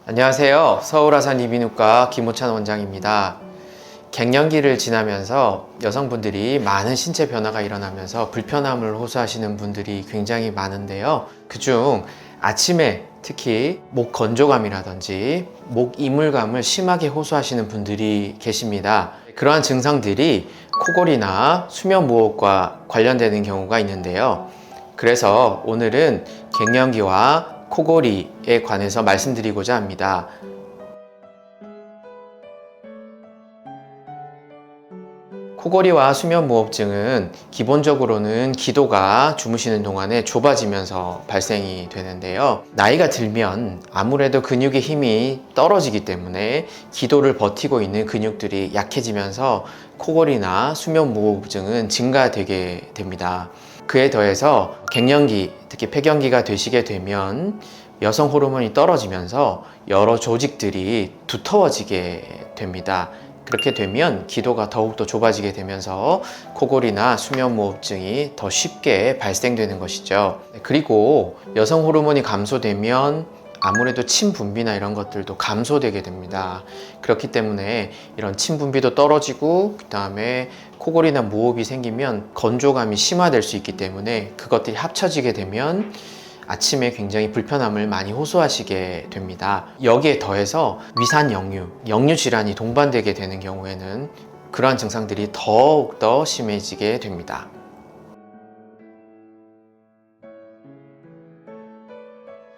안녕하세요. 서울아산 이비인후과 김호찬 원장입니다. 갱년기를 지나면서 여성분들이 많은 신체 변화가 일어나면서 불편함을 호소하시는 분들이 굉장히 많은데요. 그중 아침에 특히 목 건조감이라든지 목 이물감을 심하게 호소하시는 분들이 계십니다. 그러한 증상들이 코골이나 수면 무호흡과 관련되는 경우가 있는데요. 그래서 오늘은 갱년기와 코골이에 관해서 말씀드리고자 합니다. 코골이와 수면무호흡증은 기본적으로는 기도가 주무시는 동안에 좁아지면서 발생이 되는데요. 나이가 들면 아무래도 근육의 힘이 떨어지기 때문에 기도를 버티고 있는 근육들이 약해지면서 코골이나 수면무호흡증은 증가되게 됩니다. 그에 더해서 갱년기, 특히 폐경기가 되시게 되면 여성 호르몬이 떨어지면서 여러 조직들이 두터워지게 됩니다. 그렇게 되면 기도가 더욱더 좁아지게 되면서 코골이나 수면무호흡증이 더 쉽게 발생되는 것이죠. 그리고 여성 호르몬이 감소되면 아무래도 침 분비나 이런 것들도 감소되게 됩니다. 그렇기 때문에 이런 침 분비도 떨어지고 그 다음에 코골이나 무호흡이 생기면 건조감이 심화될 수 있기 때문에 그것들이 합쳐지게 되면 아침에 굉장히 불편함을 많이 호소하시게 됩니다. 여기에 더해서 위산 역류 질환이 동반되게 되는 경우에는 그러한 증상들이 더욱더 심해지게 됩니다.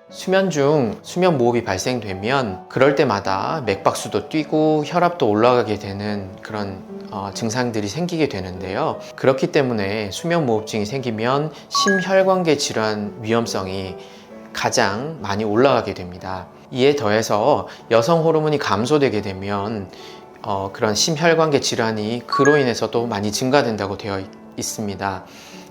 수면 중 수면 무호흡이 발생되면 그럴 때마다 맥박수도 뛰고 혈압도 올라가게 되는 그런 증상들이 생기게 되는데요. 그렇기 때문에 수면 무호흡증이 생기면 심혈관계 질환 위험성이 가장 많이 올라가게 됩니다. 이에 더해서 여성 호르몬이 감소되게 되면 그런 심혈관계 질환이 그로 인해서도 많이 증가된다고 되어 있습니다.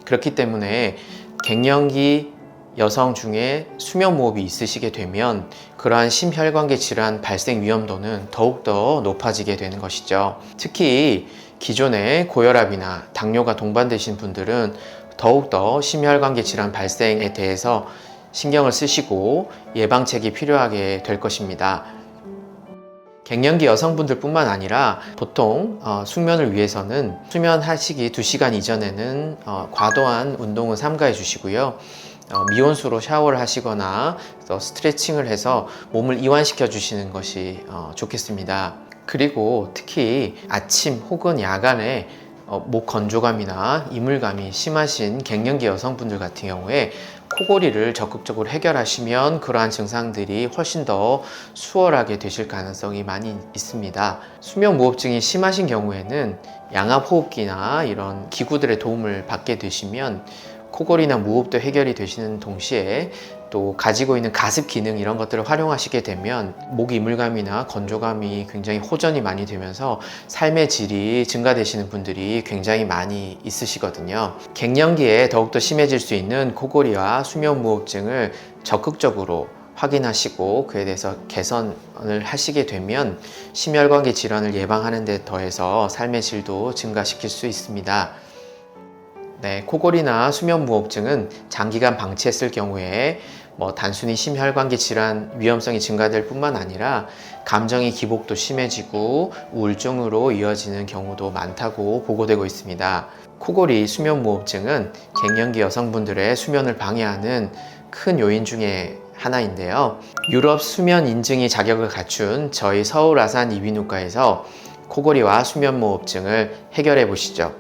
그렇기 때문에 갱년기 여성 중에 수면 무호흡이 있으시게 되면 그러한 심혈관계 질환 발생 위험도는 더욱더 높아지게 되는 것이죠. 특히 기존에 고혈압이나 당뇨가 동반되신 분들은 더욱더 심혈관계 질환 발생에 대해서 신경을 쓰시고 예방책이 필요하게 될 것입니다. 갱년기 여성분들 뿐만 아니라 보통 숙면을 위해서는 수면하시기 2시간 이전에는 과도한 운동은 삼가해 주시고요. 미온수로 샤워를 하시거나 스트레칭을 해서 몸을 이완시켜 주시는 것이 좋겠습니다. 그리고 특히 아침 혹은 야간에 목 건조감이나 이물감이 심하신 갱년기 여성분들 같은 경우에 코골이를 적극적으로 해결하시면 그러한 증상들이 훨씬 더 수월하게 되실 가능성이 많이 있습니다. 수면무호흡증이 심하신 경우에는 양압호흡기나 이런 기구들의 도움을 받게 되시면 코골이나 무호흡도 해결이 되시는 동시에 또 가지고 있는 가습 기능 이런 것들을 활용하시게 되면 목 이물감이나 건조감이 굉장히 호전이 많이 되면서 삶의 질이 증가되시는 분들이 굉장히 많이 있으시거든요. 갱년기에 더욱더 심해질 수 있는 코골이와 수면무호흡증을 적극적으로 확인하시고 그에 대해서 개선을 하시게 되면 심혈관계 질환을 예방하는 데 더해서 삶의 질도 증가시킬 수 있습니다. 코골이나 수면무호흡증은 장기간 방치했을 경우에 단순히 심혈관계 질환 위험성이 증가될 뿐만 아니라 감정의 기복도 심해지고 우울증으로 이어지는 경우도 많다고 보고되고 있습니다. 코골이 수면무호흡증은 갱년기 여성분들의 수면을 방해하는 큰 요인 중에 하나인데요. 유럽 수면 인증이 자격을 갖춘 저희 서울 아산 이비인후과에서 코골이와 수면무호흡증을 해결해 보시죠.